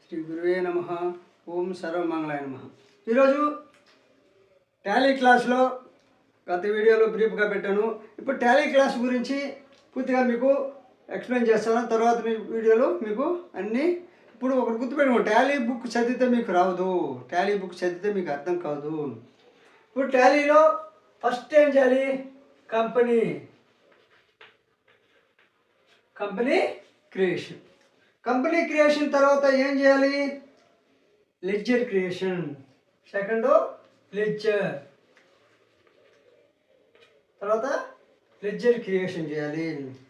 శ్రీ గురువే నమః. ఓం సర్వమంగళాయ నమః. ఈరోజు టాలీ క్లాస్లో గత వీడియోలో బ్రీఫ్గా పెట్టాను. ఇప్పుడు టాలీ క్లాస్ గురించి పూర్తిగా మీకు ఎక్స్ప్లెయిన్ చేస్తాను. తర్వాత వీడియోలో మీకు అన్నీ ఇప్పుడు ఒకటి గుర్తుపెట్టుకోండి, టాలీ బుక్ చదివితే మీకు రావదు, టాలీ బుక్ చదివితే మీకు అర్థం కాదు. ఇప్పుడు టాలీలో ఫస్ట్ ఏం చేయాలి? Company creation. కంపెనీ క్రియేషన్ తర్వాత ఏం చేయాలి? Ledger creation. సెకండ్ లెడ్జర్, తర్వాత లెడ్జర్ క్రియేషన్ చేయాలి.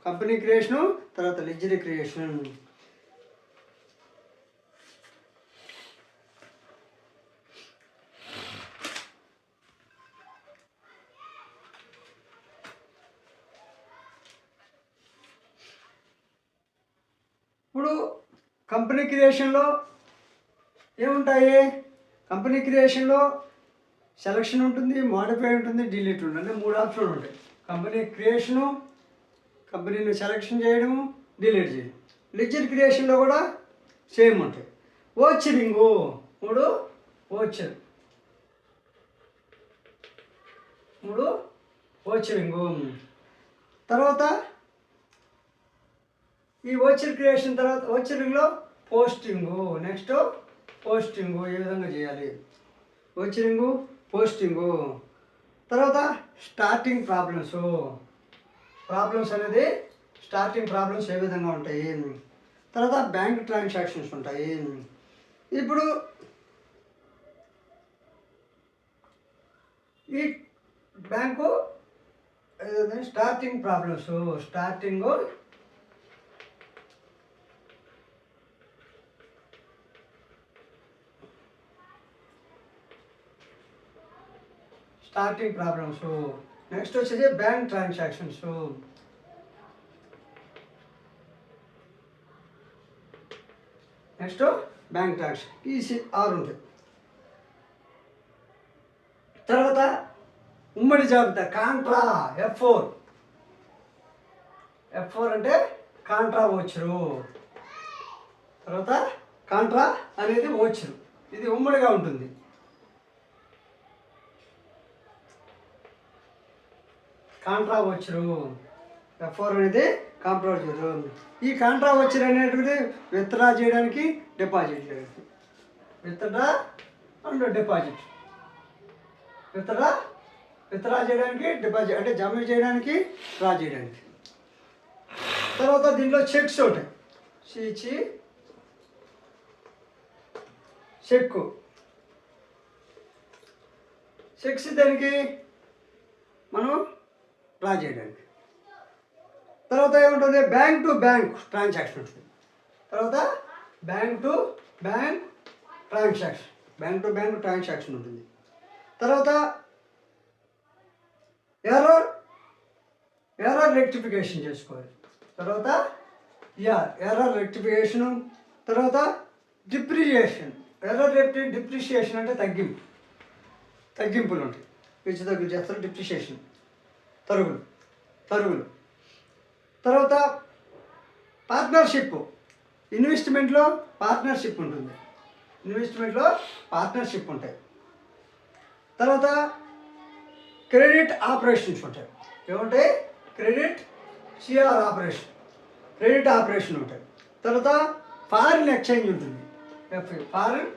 కంపెనీ క్రియేషను తర్వాత లెడ్జర్ క్రియేషన్. ఇప్పుడు కంపెనీ క్రియేషన్లో ఏముంటాయి? కంపెనీ క్రియేషన్లో సెలక్షన్ ఉంటుంది, మోడిఫై ఉంటుంది, డిలీట్ ఉంటుంది. అంటే 3 ఆప్షన్లు ఉంటాయి. కంపెనీ క్రియేషను, కంపెనీని సెలక్షన్ చేయడము, డిలీట్ చేయడం. లెడ్జర్ క్రియేషన్లో కూడా సేమ్ ఉంటాయి. ఓచరింగు, 3 ఓచరింగు. తర్వాత ఈ ఓచర్ క్రియేషన్ తర్వాత ఓచరింగ్లో పోస్టింగు. నెక్స్ట్ పోస్టింగు ఏ విధంగా చేయాలి? Vouchering, posting. తర్వాత స్టార్టింగ్ ప్రాబ్లమ్స్ అనేది స్టార్టింగ్ ప్రాబ్లమ్స్ ఏ విధంగా ఉంటాయి. తర్వాత బ్యాంక్ ట్రాన్సాక్షన్స్ ఉంటాయి. ఇప్పుడు ఈ bank starting problems, starting problems. Next వచ్చేసి bank transactions. Next bank transaction. ఈ 6 ఉంటాయి. తర్వాత ఉమ్మడి జాబితా కాంట్రా F4 అంటే కాంట్రా ఓచరు. తర్వాత కాంట్రా అనేది ఓచరు, ఇది ఉమ్మడిగా ఉంటుంది. కాంట్రా వచ్చరు F4 అనేది కాంట్రా వచ్చరు. ఈ కాంట్రా వచ్చర్ అనేటువంటిది విత్డ్రా చేయడానికి, డిపాజిట్ చేయడానికి. Withdraw and deposit. విత్డ్రా చేయడానికి, డిపాజిట్ అంటే జమ చేయడానికి, డ్రా చేయడానికి. తర్వాత దీంట్లో చెక్స్ ఉంటాయి. చెక్స్ దానికి మనం డ్రా చేయడానికి. తర్వాత ఏముంటుంది? బ్యాంక్ టు బ్యాంక్ ట్రాన్సాక్షన్ ఉంటుంది. తర్వాత బ్యాంక్ టు బ్యాంక్ ట్రాన్సాక్షన్ ఉంటుంది. తర్వాత ఎర్రర్ రెక్టిఫికేషన్ చేసుకోవాలి. తర్వాత ఎర్రర్ రెక్టిఫికేషను. తర్వాత డిప్రిషియేషన్. డిప్రిషియేషన్ అంటే తగ్గింపులు ఉంటాయి. తగ్గులు చేస్తారు. డిప్రిషియేషన్ తరుగులు. తర్వాత పార్ట్నర్షిప్. ఇన్వెస్ట్మెంట్లో పార్ట్నర్షిప్ ఉంటుంది. ఉంటాయి. తర్వాత క్రెడిట్ ఆపరేషన్స్ ఉంటాయి. ఏముంటాయి? క్రెడిట్ ఆపరేషన్ ఉంటాయి. తర్వాత ఫారిన్ ఎక్స్చేంజ్ ఉంటుంది. ఫారిన్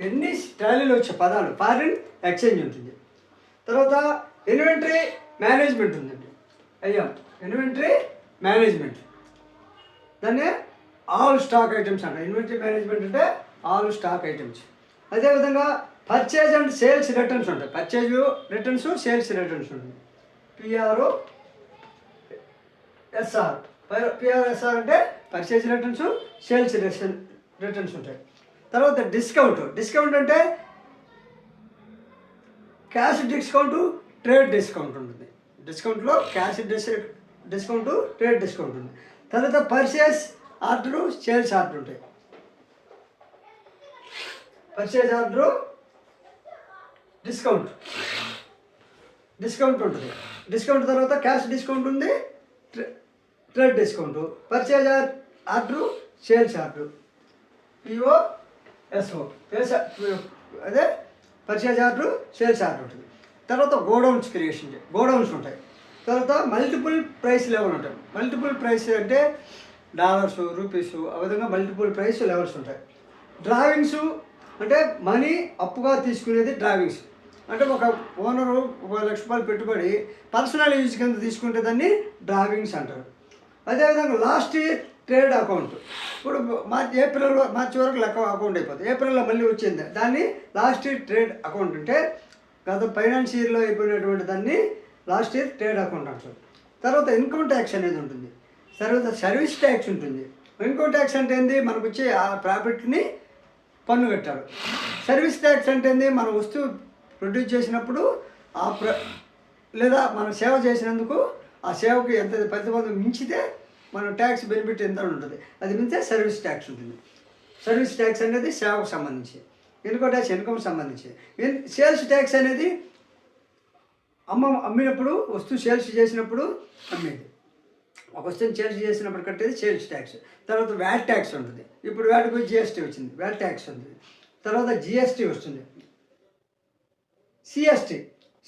ఎన్ని టాలీలో వచ్చే పదాలు ఫారిన్ ఎక్స్చేంజ్ ఉంటుంది. తర్వాత ఇన్వెంటరీ మేనేజ్మెంట్ ఉందండి. ఇన్వెంటరీ మేనేజ్మెంట్, దాన్ని ఆల్ స్టాక్ ఐటమ్స్ అంట. ఇన్వెంటరీ మేనేజ్మెంట్ అంటే ఆల్ స్టాక్ ఐటమ్స్. అదేవిధంగా పర్చేజ్ అండ్ సేల్స్ రిటర్న్స్ ఉంటాయి. పర్చేజ్ రిటర్న్స్, సేల్స్ రిటర్న్స్ ఉంటుంది. PRSR అంటే పర్చేజ్ రిటర్న్స్, సేల్స్ రిటర్న్స్ ఉంటాయి. తర్వాత డిస్కౌంట్ అంటే క్యాష్ డిస్కౌంట్, ట్రేడ్ డిస్కౌంట్ ఉంటుంది. డిస్కౌంట్లో క్యాష్ డిస్కౌంట్, ట్రేడ్ డిస్కౌంట్ ఉంది. తర్వాత పర్చేస్ ఆర్డరు, సేల్స్ ఆర్డర్ ఉంటాయి. పర్చేజ్ ఆర్డరు, డిస్కౌంట్ ఉంటుంది. డిస్కౌంట్ తర్వాత క్యాష్ డిస్కౌంట్ ఉంది, trade discount, purchase order, sales order. PO SO అదే పర్చేజ్ ఆర్డర్, సేల్స్ ఆర్డర్ ఉంటుంది. తర్వాత గోడౌన్స్ ఉంటాయి. తర్వాత మల్టిపుల్ ప్రైస్ లెవెల్ ఉంటాయి. మల్టిపుల్ ప్రైస్ అంటే డాలర్స్, రూపీస్, ఆ విధంగా మల్టిపుల్ ప్రైస్ లెవెల్స్ ఉంటాయి. డ్రావింగ్స్ అంటే మనీ అప్పుగా తీసుకునేది డ్రావింగ్స్. అంటే ఒక ఓనరు ₹1,00,000 పెట్టుబడి పర్సనల్ యూజ్ కింద తీసుకుంటే దాన్ని డ్రావింగ్స్ అంటారు. అదేవిధంగా లాస్ట్ ఇయర్ ట్రేడ్ అకౌంట్, ఇప్పుడు మార్చి వరకు లెక్క అకౌంట్ అయిపోతుంది. ఏప్రిల్లో మళ్ళీ వచ్చింది, దాన్ని లాస్ట్ ఇయర్ ట్రేడ్ అకౌంట్ అంటే గత ఫైనాన్స్ ఇయర్లో అయిపోయినటువంటి దాన్ని లాస్ట్ ఇయర్ ట్రేడ్ అకౌంట్ అంటారు. తర్వాత ఇన్కమ్ ట్యాక్స్ అనేది ఉంటుంది. తర్వాత సర్వీస్ ట్యాక్స్ ఉంటుంది. ఇన్కమ్ ట్యాక్స్ అంటే ఏంది, మనకు వచ్చే ఆ ప్రాఫిట్ని పన్ను కట్టారు. సర్వీస్ ట్యాక్స్ అంటే ఏంది, మన వస్తువు ప్రొడ్యూస్ చేసినప్పుడు లేదా మనం సేవ చేసినందుకు ఆ సేవకు ఎంత ప్రతిబంధం మించితే మనం ట్యాక్స్ బెనిఫిట్ ఎంత ఉంటుంది, అది మించితే సర్వీస్ ట్యాక్స్ ఉంటుంది. సర్వీస్ ట్యాక్స్ అనేది సేవకు సంబంధించి, ఇన్కమ్ ట్యాక్స్ ఇన్కమ్ సంబంధించి. సేల్స్ ట్యాక్స్ అనేది అమ్మినప్పుడు వస్తువు సేల్స్ చేసినప్పుడు అమ్మేది, ఒక వస్తువుని సేల్స్ చేసినప్పుడు కట్టేది సేల్స్ ట్యాక్స్. తర్వాత వ్యాట్ ట్యాక్స్ ఉంటుంది. ఇప్పుడు వ్యాట్కి జిఎస్టీ వచ్చింది, వ్యాట్ ట్యాక్స్ ఉంటుంది. తర్వాత జిఎస్టీ వస్తుంది.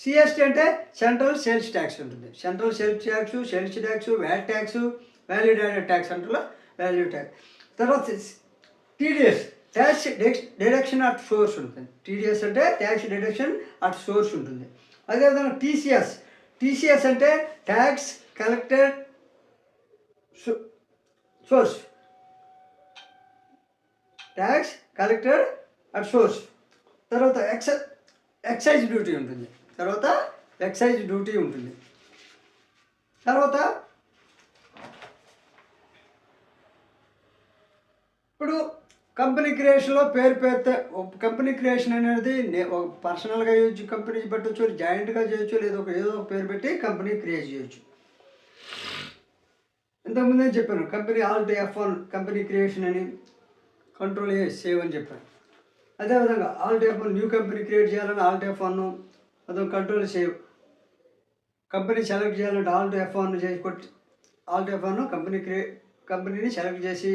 సిఎస్టీ అంటే సెంట్రల్ సేల్స్ ట్యాక్స్ ఉంటుంది. Central sales tax, VAT tax, value added tax అంటారు, వాల్యూ ట్యాక్స్. తర్వాత TDS, tax deduction at source ఉంటుంది. టీడీఎస్ అంటే ట్యాక్స్ డిడక్షన్ అట్ సోర్స్ ఉంటుంది. అదేవిధంగా టీసీఎస్ అంటే tax collected source, tax collected at source. తర్వాత excise duty ఉంటుంది. తర్వాత ఇప్పుడు కంపెనీ క్రియేషన్లో పేరుతో కంపెనీ క్రియేషన్ అనేది పర్సనల్గా చేయొచ్చు, కంపెనీ పెట్టవచ్చు, జాయింట్గా చేయొచ్చు, ఏదో ఒక పేరు పెట్టి కంపెనీ క్రియేట్ చేయొచ్చు. ఇంతకుముందే చెప్పాను, company Alt F1 company creation అని, కంట్రోల్ A సేవ్ అని చెప్పాను. అదేవిధంగా Alt F1 new company create చేయాలని ఆల్ట్ F1, అదే కంట్రోల్ సేవ్. కంపెనీ సెలెక్ట్ చేయాలంటే ఆల్ట్ F1 చేసి కొట్టి ఆల్ట్ F1 కంపెనీని సెలెక్ట్ చేసి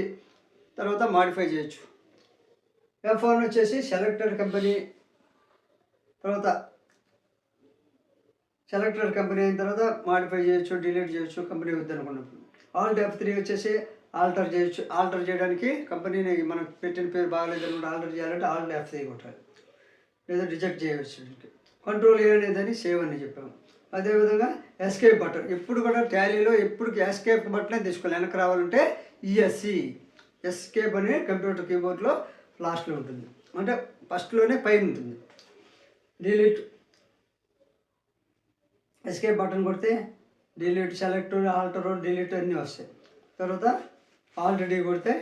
తర్వాత మాడిఫై చేయొచ్చు. F1 వచ్చేసి సెలెక్టెడ్ కంపెనీ, తర్వాత సెలెక్టెడ్ కంపెనీ అయిన తర్వాత మాడిఫై చేయొచ్చు, డిలీట్ చేయొచ్చు కంపెనీ వద్దనుకున్నప్పుడు. ఆల్ట్ F3 వచ్చేసి ఆల్టర్ చేయొచ్చు. ఆల్టర్ చేయడానికి కంపెనీని మనం పెట్టిన పేరు బాగాలేదు అనుకుంటే ఆల్టర్ చేయాలంటే ఆల్ట్ F3 కొట్టాలి, లేదా రిజెక్ట్ చేయవచ్చు. కంట్రోల్ A అనేదని సేవ్ అని చెప్పాము. అదేవిధంగా ఎస్కేప్ బటన్, ఎప్పుడు కూడా టాలీలో ఎప్పుడు ఎస్కేప్ బటనే తీసుకోవాలి. వెనక్కి రావాలంటే ESC, ఎస్కేప్ అనే కంప్యూటర్ కీబోర్డ్లో లాస్ట్లో ఉంటుంది, అంటే ఫస్ట్లోనే పైన ఉంటుంది. డిలీట్, ఎస్కేప్ బటన్ కొడితే డిలీట్, సెలెక్ట్, ఆల్టర్, డిలీట్ అన్నీ వస్తాయి. తర్వాత ఆల్ట్ D కొడితే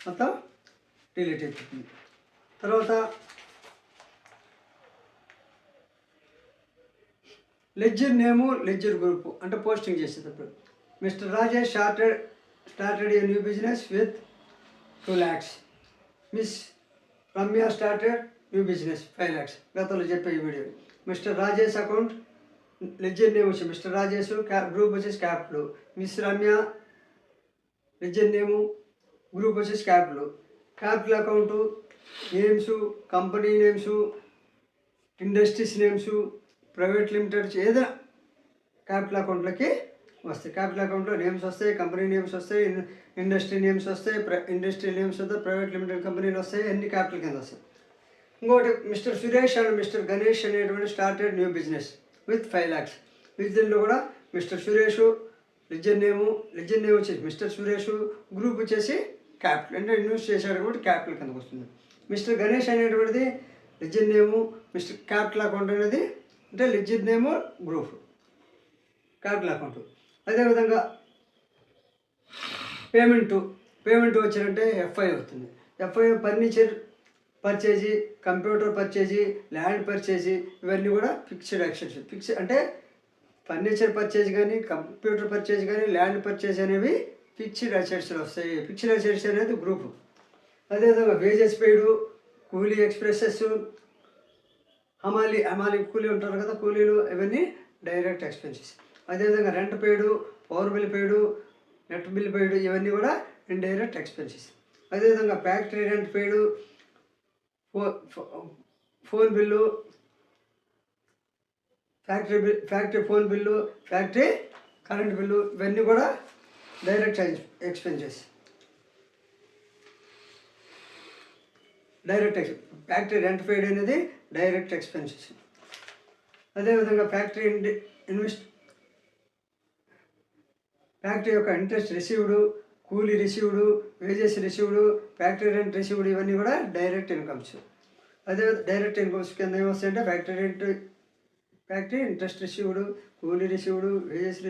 మొత్తం డిలీట్ అయిపోతుంది. తర్వాత లెడ్జర్ నేము, లెడ్జర్ గ్రూపు అంటే పోస్టింగ్ చేసేటప్పుడు mister Rajesh started a new business with 2 lakhs. Miss Ramya started new business 5 lakhs. గతంలో చెప్పే ఈ video. Mister Rajesh account ledger name వచ్చి మిస్టర్ రాజేష్, గ్రూప్ వచ్చేసి capital. Miss Ramya ledger name, group వచ్చేసి capital account, names, company names, industries names, private limited ఏదైనా capital అకౌంట్లోకి వస్తాయి. Capital అకౌంట్లో నేమ్స్ వస్తాయి, కంపెనీ నేమ్స్ వస్తాయి, ఇండస్ట్రీ నేమ్స్ వస్తాయి, ఇండస్ట్రీ నేమ్స్ వస్తాయి, ప్రైవేట్ లిమిటెడ్ కంపెనీలు వస్తాయి, అన్ని క్యాపిటల్ కింద వస్తాయి. ఇంకోటి mister Suresh and mister Ganesh అనేటువంటి started new business with 5 lakhs. దీనిలో కూడా మిస్టర్ సురేష్ లెడ్జర్ నేమ్ వచ్చేసి మిస్టర్ సురేష్, గ్రూప్ వచ్చేసి క్యాపిటల్, అంటే ఇన్వెస్ట్ చేశారు కాబట్టి క్యాపిటల్ కిందకు వస్తుంది. మిస్టర్ గణేష్ అనేటువంటిది ledger name, mister capital account అనేది అంటే ledger name, group, capital account. అదేవిధంగా పేమెంట్ వచ్చినట్టే FI అవుతుంది. FI furniture purchase, computer purchase, land పర్చేజీ, ఇవన్నీ కూడా ఫిక్స్డ్ ఎక్స్పెన్సెస్. ఫిక్స్ అంటే ఫర్నిచర్ పర్చేజ్ కానీ, కంప్యూటర్ పర్చేజ్ కానీ, ల్యాండ్ పర్చేజ్ అనేవి ఫిక్స్డ్ అసెట్స్లో వస్తాయి. ఫిక్స్డ్ అసెట్స్ అనేది గ్రూప్. అదేవిధంగా వేజెస్ పెయిడ్, కూలీ ఎక్స్ప్రెసెస్, హమాలి కూలీ ఉంటారు కదా, కూలీలు, ఇవన్నీ డైరెక్ట్ ఎక్స్పెన్సెస్. అదేవిధంగా rent paid, power bill paid, net bill paid, ఇవన్నీ కూడా ఇండైరెక్ట్ ఎక్స్పెన్సెస్. అదేవిధంగా ఫ్యాక్టరీ రెంట్ పెయిడ్, ఫో phone bill, factory phone bill, factory current bill, ఇవన్నీ కూడా direct expenses. Factory rent paid అనేది డైరెక్ట్ ఎక్స్పెన్సెస్. అదేవిధంగా ఫ్యాక్టరీ యొక్క ఇంట్రెస్ట్ రిసీవ్డ్, కూలీ received, wages received, factory rent received, ఇవన్నీ కూడా డైరెక్ట్ ఇన్కమ్స్. అదే డైరెక్ట్ ఇన్కమ్స్ కింద ఏమొస్తాయంటే ఫ్యాక్టరీ ఇంట్రెస్ట్ రిసీవ్డ్, కూలీ రిసీవ్డ్, వేజెస్